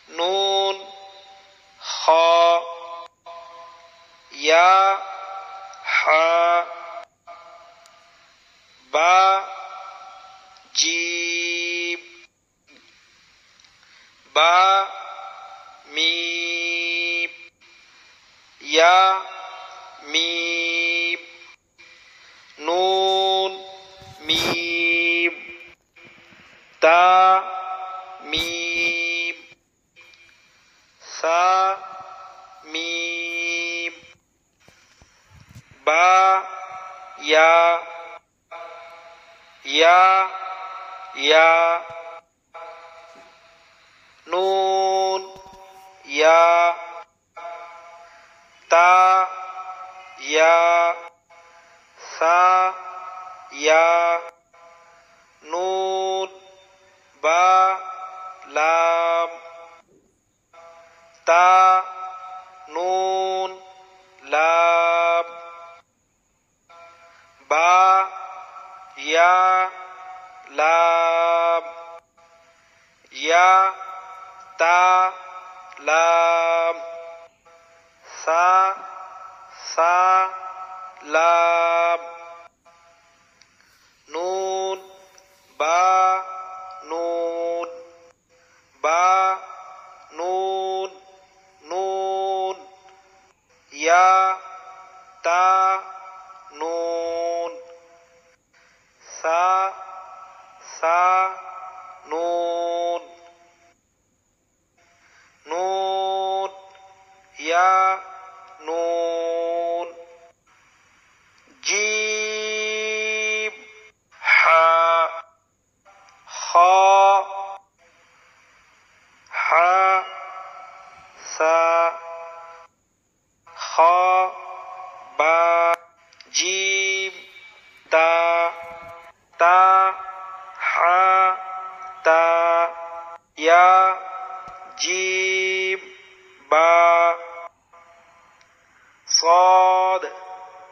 नून खा या हा बा जीम बा मीम या मीम नून मीम ता मीम सा मीम बा या नून या ता या सा या नून बा लाम ता नून लाम बा या लाम या ता लाम सा लाम नून बा नून नून या ता नून सा नून या नून जीम हा सा बा जीम ता या जीम बा صاد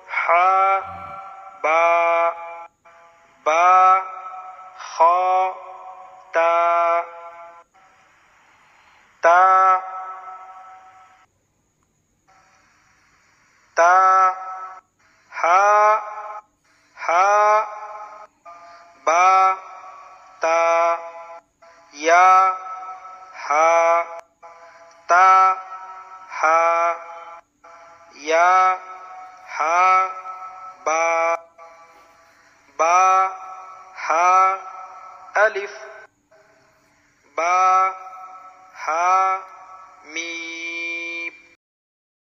हा बा खा ता हा बा ता या हा ता या हा बा हा अलिफ